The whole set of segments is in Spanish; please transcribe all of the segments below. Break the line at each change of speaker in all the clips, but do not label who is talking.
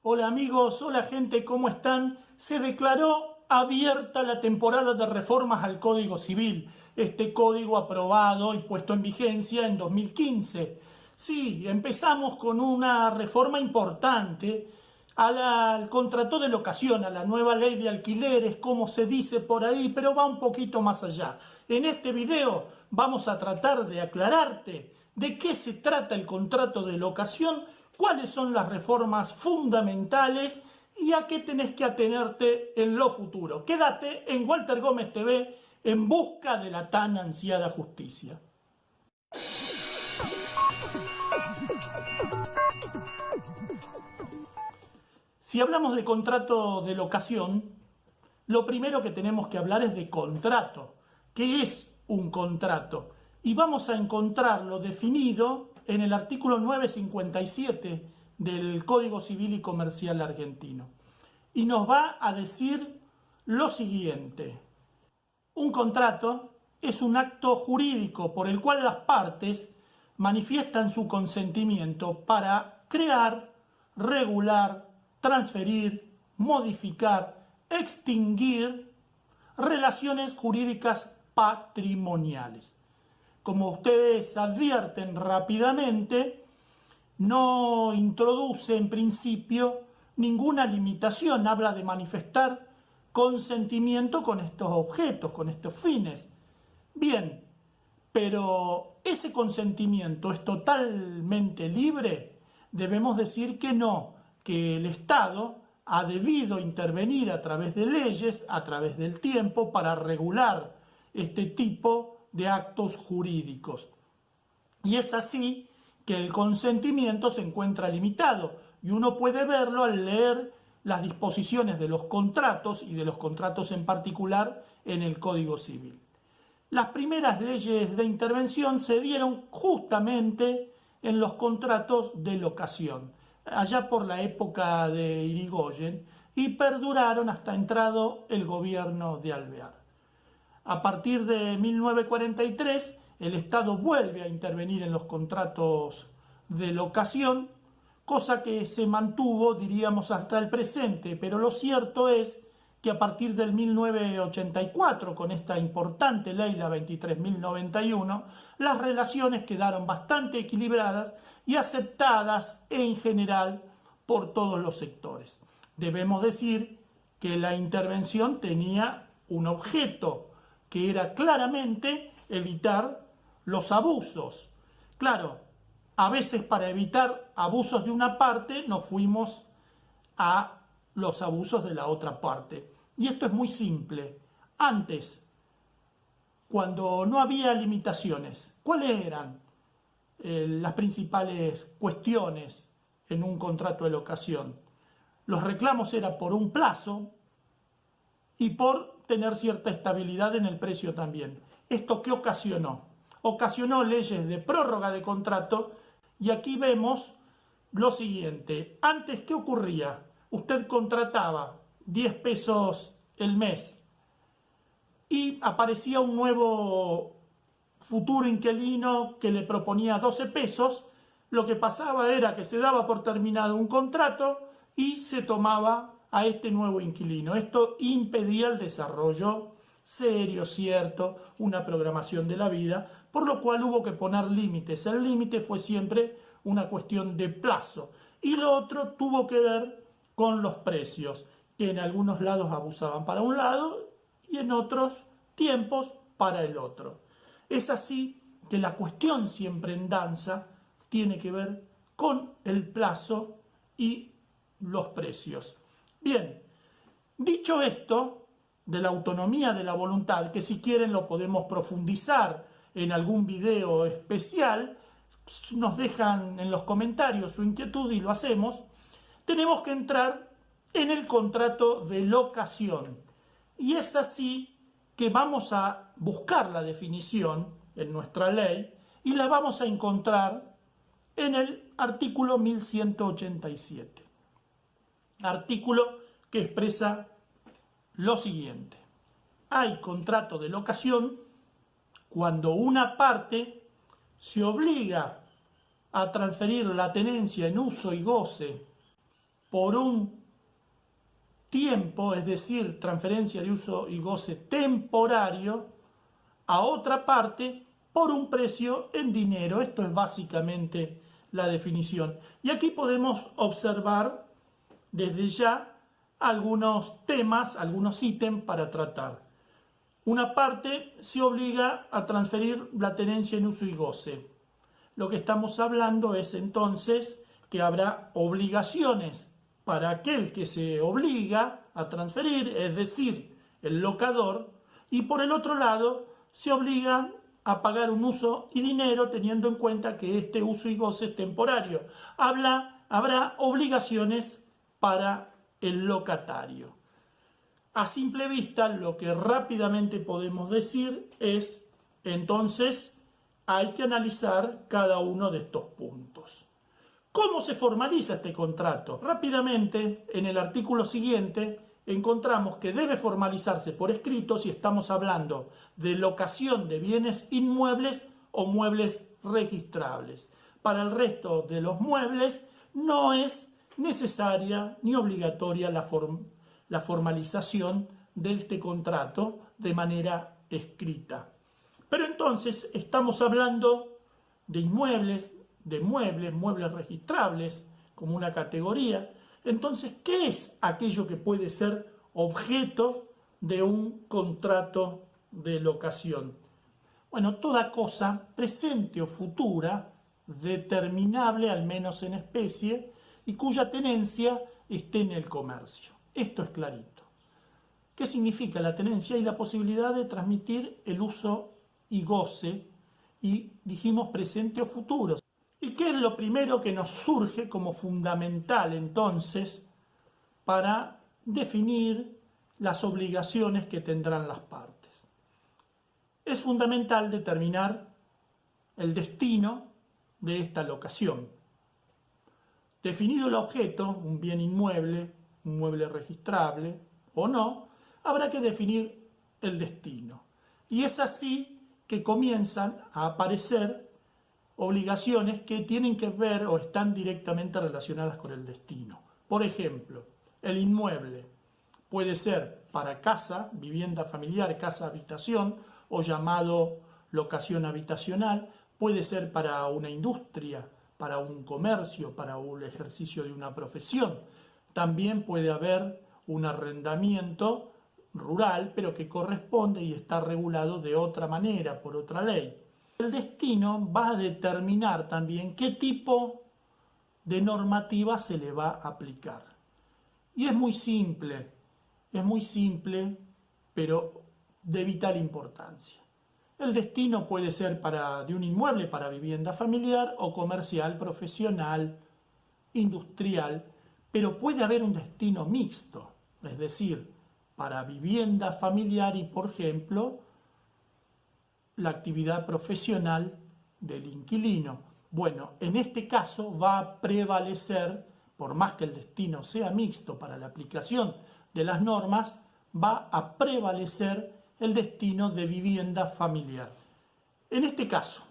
Hola amigos, hola gente, ¿cómo están? Se declaró abierta la temporada de reformas al Código Civil, este código aprobado y puesto en vigencia en 2015. Sí, empezamos con una reforma importante al contrato de locación, a la nueva ley de alquileres, como se dice por ahí, pero va un poquito más allá. En este video vamos a tratar de aclararte de qué se trata el contrato de locación, cuáles son las reformas fundamentales y a qué tenés que atenerte en lo futuro. Quédate en Walter Gómez TV en busca de la tan ansiada justicia. Si hablamos de contrato de locación, lo primero que tenemos que hablar es de contrato. ¿Qué es un contrato? Y vamos a encontrarlo definido en el artículo 957 del Código Civil y Comercial argentino. Y nos va a decir lo siguiente. Un contrato es un acto jurídico por el cual las partes manifiestan su consentimiento para crear, regular, transferir, modificar, extinguir relaciones jurídicas patrimoniales. Como ustedes advierten rápidamente, no introduce en principio ninguna limitación, habla de manifestar consentimiento con estos objetos, con estos fines. Bien, pero ¿ese consentimiento es totalmente libre? Debemos decir que no, que el Estado ha debido intervenir a través de leyes, a través del tiempo, para regular este tipo de actos jurídicos. Y es así que el consentimiento se encuentra limitado y uno puede verlo al leer las disposiciones de los contratos y de los contratos en particular en el Código Civil. Las primeras leyes de intervención se dieron justamente en los contratos de locación, allá por la época de Irigoyen, y perduraron hasta entrado el gobierno de Alvear. A partir de 1943, el Estado vuelve a intervenir en los contratos de locación, cosa que se mantuvo, diríamos, hasta el presente, pero lo cierto es que a partir del 1984, con esta importante ley, la 23.091, las relaciones quedaron bastante equilibradas y aceptadas en general por todos los sectores. Debemos decir que la intervención tenía un objeto, que era claramente evitar los abusos. Claro, a veces para evitar abusos de una parte nos fuimos a los abusos de la otra parte. Y esto es muy simple. Antes, cuando no había limitaciones, ¿cuáles eran las principales cuestiones en un contrato de locación? Los reclamos eran por un plazo y por tener cierta estabilidad en el precio también. ¿Esto qué ocasionó? Ocasionó leyes de prórroga de contrato y aquí vemos lo siguiente. Antes, ¿qué ocurría? Usted contrataba 10 pesos el mes y aparecía un nuevo futuro inquilino que le proponía 12 pesos, lo que pasaba era que se daba por terminado un contrato y se tomaba a este nuevo inquilino. Esto impedía el desarrollo serio, cierto, una programación de la vida, por lo cual hubo que poner límites. El límite fue siempre una cuestión de plazo. Y lo otro tuvo que ver con los precios, que en algunos lados abusaban para un lado y en otros tiempos para el otro. Es así que la cuestión siempre en danza tiene que ver con el plazo y los precios. Bien, dicho esto, de la autonomía de la voluntad, que si quieren lo podemos profundizar en algún video especial, nos dejan en los comentarios su inquietud y lo hacemos, tenemos que entrar en el contrato de locación. Y es así que vamos a buscar la definición en nuestra ley y la vamos a encontrar en el artículo 1187. Artículo que expresa lo siguiente. Hay contrato de locación cuando una parte se obliga a transferir la tenencia en uso y goce por un tiempo, es decir, transferencia de uso y goce temporario, a otra parte por un precio en dinero. Esto es básicamente la definición. Y aquí podemos observar desde ya algunos temas, algunos ítems para tratar. Una parte se obliga a transferir la tenencia en uso y goce. Lo que estamos hablando es entonces que habrá obligaciones para aquel que se obliga a transferir, es decir, el locador, y por el otro lado se obliga a pagar un uso y dinero teniendo en cuenta que este uso y goce es temporario. Habrá obligaciones para el locatario. A simple vista, lo que rápidamente podemos decir es, entonces, hay que analizar cada uno de estos puntos. ¿Cómo se formaliza este contrato? Rápidamente, en el artículo siguiente, encontramos que debe formalizarse por escrito si estamos hablando de locación de bienes inmuebles o muebles registrables. Para el resto de los muebles no es necesaria ni obligatoria la formalización de este contrato de manera escrita. Pero entonces estamos hablando de inmuebles, de muebles registrables como una categoría. Entonces, ¿qué es aquello que puede ser objeto de un contrato de locación? Bueno, toda cosa presente o futura, determinable al menos en especie, y cuya tenencia esté en el comercio. Esto es clarito. ¿Qué significa la tenencia? Y la posibilidad de transmitir el uso y goce, y dijimos presente o futuro. ¿Y qué es lo primero que nos surge como fundamental entonces para definir las obligaciones que tendrán las partes? Es fundamental determinar el destino de esta locación. Definido el objeto, un bien inmueble, un mueble registrable o no, habrá que definir el destino. Y es así que comienzan a aparecer obligaciones que tienen que ver o están directamente relacionadas con el destino. Por ejemplo, el inmueble puede ser para casa, vivienda familiar, casa habitación o llamado locación habitacional, puede ser para una industria, para un comercio, para un ejercicio de una profesión. También puede haber un arrendamiento rural, pero que corresponde y está regulado de otra manera, por otra ley. El destino va a determinar también qué tipo de normativa se le va a aplicar. Y es muy simple, pero de vital importancia. El destino puede ser de un inmueble para vivienda familiar o comercial, profesional, industrial, pero puede haber un destino mixto, es decir, para vivienda familiar y, por ejemplo, la actividad profesional del inquilino. Bueno, en este caso va a prevalecer, por más que el destino sea mixto para la aplicación de las normas, va a prevalecer el destino de vivienda familiar. En este caso,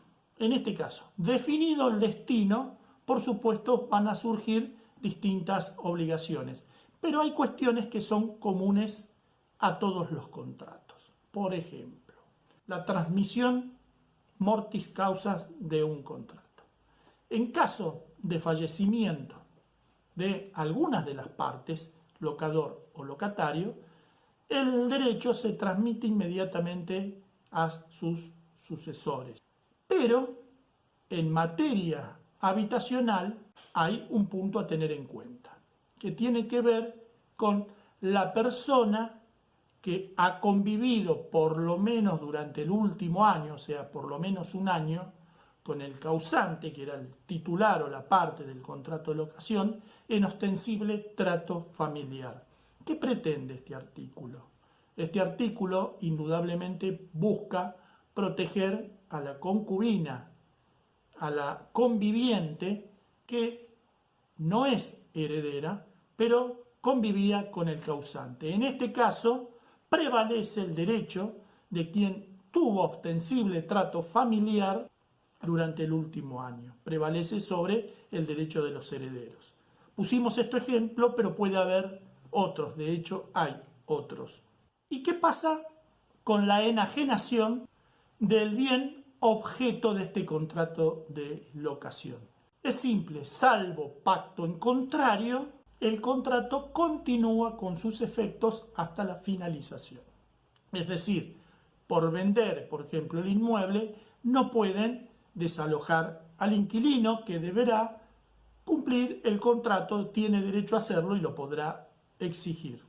definido el destino, por supuesto van a surgir distintas obligaciones, pero hay cuestiones que son comunes a todos los contratos. Por ejemplo, la transmisión mortis causas de un contrato. En caso de fallecimiento de algunas de las partes, locador o locatario, el derecho se transmite inmediatamente a sus sucesores. Pero en materia habitacional hay un punto a tener en cuenta, que tiene que ver con la persona que ha convivido por lo menos durante el último año, o sea, por lo menos un año, con el causante, que era el titular o la parte del contrato de locación, en ostensible trato familiar. ¿Qué pretende este artículo? Este artículo indudablemente busca proteger a la concubina, a la conviviente que no es heredera, pero convivía con el causante. En este caso, prevalece el derecho de quien tuvo ostensible trato familiar durante el último año. Prevalece sobre el derecho de los herederos. Pusimos este ejemplo, pero puede haber otros, de hecho hay otros. ¿Y qué pasa con la enajenación del bien objeto de este contrato de locación? Es simple, salvo pacto en contrario, el contrato continúa con sus efectos hasta la finalización. Es decir, por vender, por ejemplo, el inmueble, no pueden desalojar al inquilino, que deberá cumplir el contrato, tiene derecho a hacerlo y lo podrá exigir.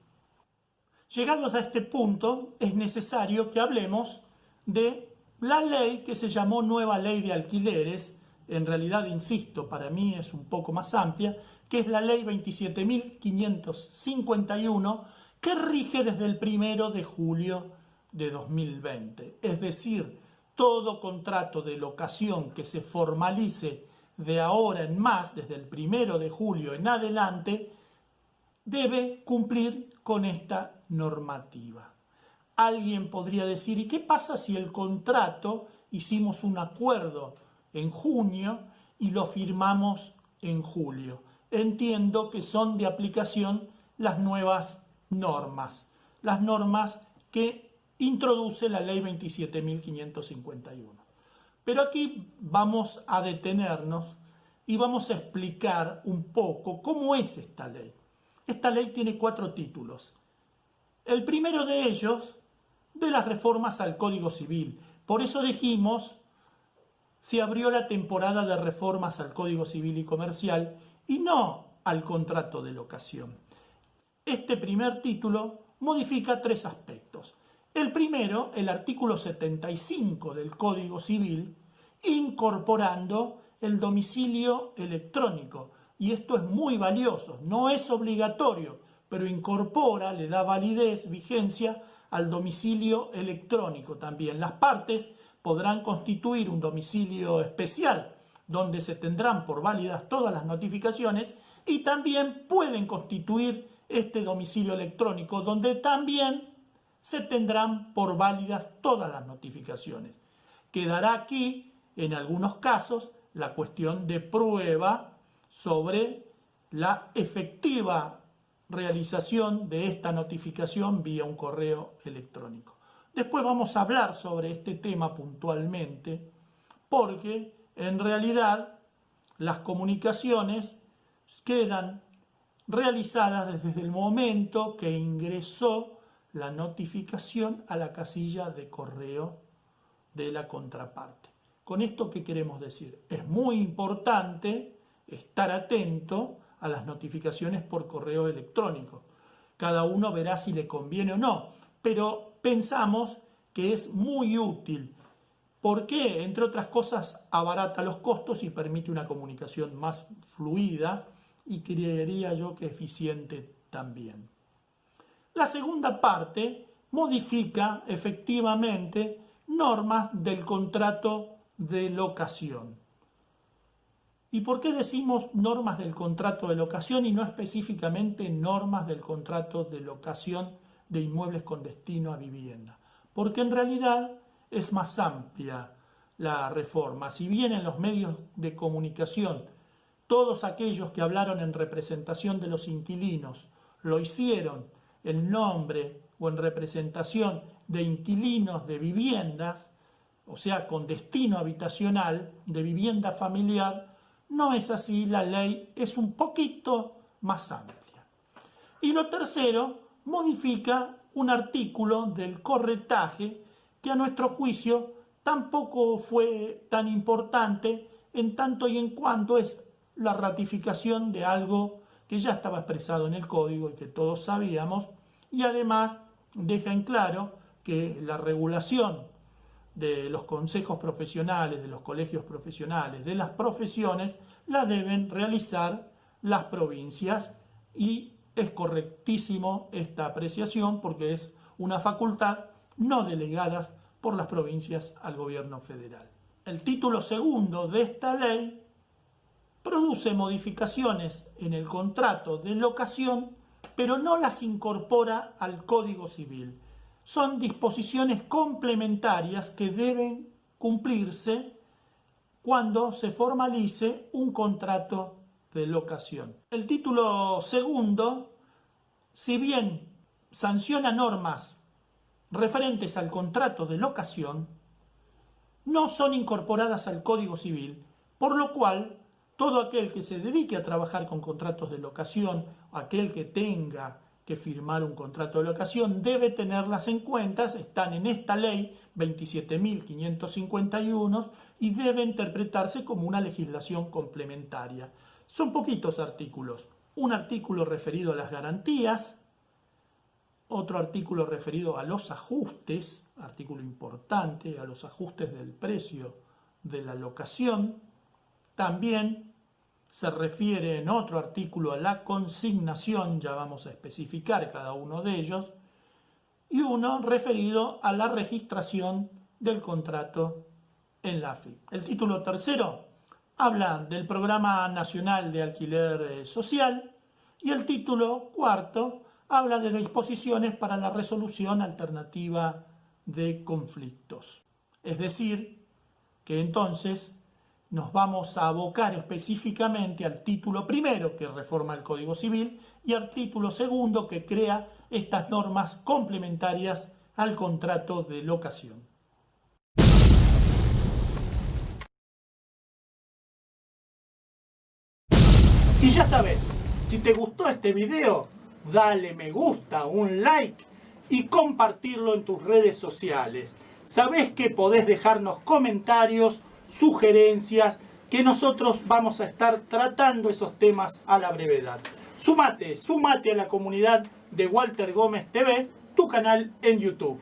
Llegados a este punto, es necesario que hablemos de la ley que se llamó Nueva Ley de Alquileres. En realidad, insisto, para mí es un poco más amplia, que es la Ley 27.551, que rige desde el 1 de julio de 2020. Es decir, todo contrato de locación que se formalice de ahora en más, desde el 1 de julio en adelante, debe cumplir con esta normativa. Alguien podría decir, ¿y qué pasa si el contrato hicimos un acuerdo en junio y lo firmamos en julio? Entiendo que son de aplicación las nuevas normas, las normas que introduce la ley 27.551. Pero aquí vamos a detenernos y vamos a explicar un poco cómo es esta ley. Esta ley tiene 4 títulos. El primero de ellos, de las reformas al Código Civil. Por eso dijimos, se abrió la temporada de reformas al Código Civil y Comercial y no al contrato de locación. Este primer título modifica 3 aspectos. El primero, el artículo 75 del Código Civil, incorporando el domicilio electrónico. Y esto es muy valioso, no es obligatorio, pero incorpora, le da validez, vigencia al domicilio electrónico también. Las partes podrán constituir un domicilio especial, donde se tendrán por válidas todas las notificaciones, y también pueden constituir este domicilio electrónico, donde también se tendrán por válidas todas las notificaciones. Quedará aquí, en algunos casos, la cuestión de prueba sobre la efectiva realización de esta notificación vía un correo electrónico. Después vamos a hablar sobre este tema puntualmente, porque en realidad las comunicaciones quedan realizadas desde el momento que ingresó la notificación a la casilla de correo de la contraparte. Con esto, ¿qué queremos decir? Es muy importante estar atento a las notificaciones por correo electrónico. Cada uno verá si le conviene o no, pero pensamos que es muy útil. ¿Por qué? Entre otras cosas, abarata los costos y permite una comunicación más fluida y creería yo que eficiente también. La segunda parte modifica efectivamente normas del contrato de locación. ¿Y por qué decimos normas del contrato de locación y no específicamente normas del contrato de locación de inmuebles con destino a vivienda? Porque en realidad es más amplia la reforma. Si bien en los medios de comunicación todos aquellos que hablaron en representación de los inquilinos lo hicieron en nombre o en representación de inquilinos de viviendas, o sea, con destino habitacional, de vivienda familiar, no es así, la ley es un poquito más amplia. Y lo tercero, modifica un artículo del corretaje que a nuestro juicio tampoco fue tan importante en tanto y en cuanto es la ratificación de algo que ya estaba expresado en el código y que todos sabíamos, y además deja en claro que la regulación de los consejos profesionales, de los colegios profesionales, de las profesiones, la deben realizar las provincias, y es correctísimo esta apreciación porque es una facultad no delegada por las provincias al gobierno federal. El título segundo de esta ley produce modificaciones en el contrato de locación, pero no las incorpora al Código Civil. Son disposiciones complementarias que deben cumplirse cuando se formalice un contrato de locación. El título segundo, si bien sanciona normas referentes al contrato de locación, no son incorporadas al Código Civil, por lo cual todo aquel que se dedique a trabajar con contratos de locación, aquel que tenga que firmar un contrato de locación, debe tenerlas en cuenta, están en esta ley 27.551 y debe interpretarse como una legislación complementaria. Son poquitos artículos, un artículo referido a las garantías, otro artículo referido a los ajustes, artículo importante, a los ajustes del precio de la locación. También se refiere en otro artículo a la consignación, ya vamos a especificar cada uno de ellos, y uno referido a la registración del contrato en la AFIP. El título tercero habla del Programa Nacional de Alquiler Social y el título cuarto habla de disposiciones para la resolución alternativa de conflictos. Es decir, que entonces nos vamos a abocar específicamente al título primero, que reforma el Código Civil, y al título segundo, que crea estas normas complementarias al contrato de locación. Y ya sabes, si te gustó este video, dale me gusta, un like y compartirlo en tus redes sociales. Sabés que podés dejarnos comentarios, sugerencias, que nosotros vamos a estar tratando esos temas a la brevedad. Súmate a la comunidad de Walter Gómez TV, tu canal en YouTube.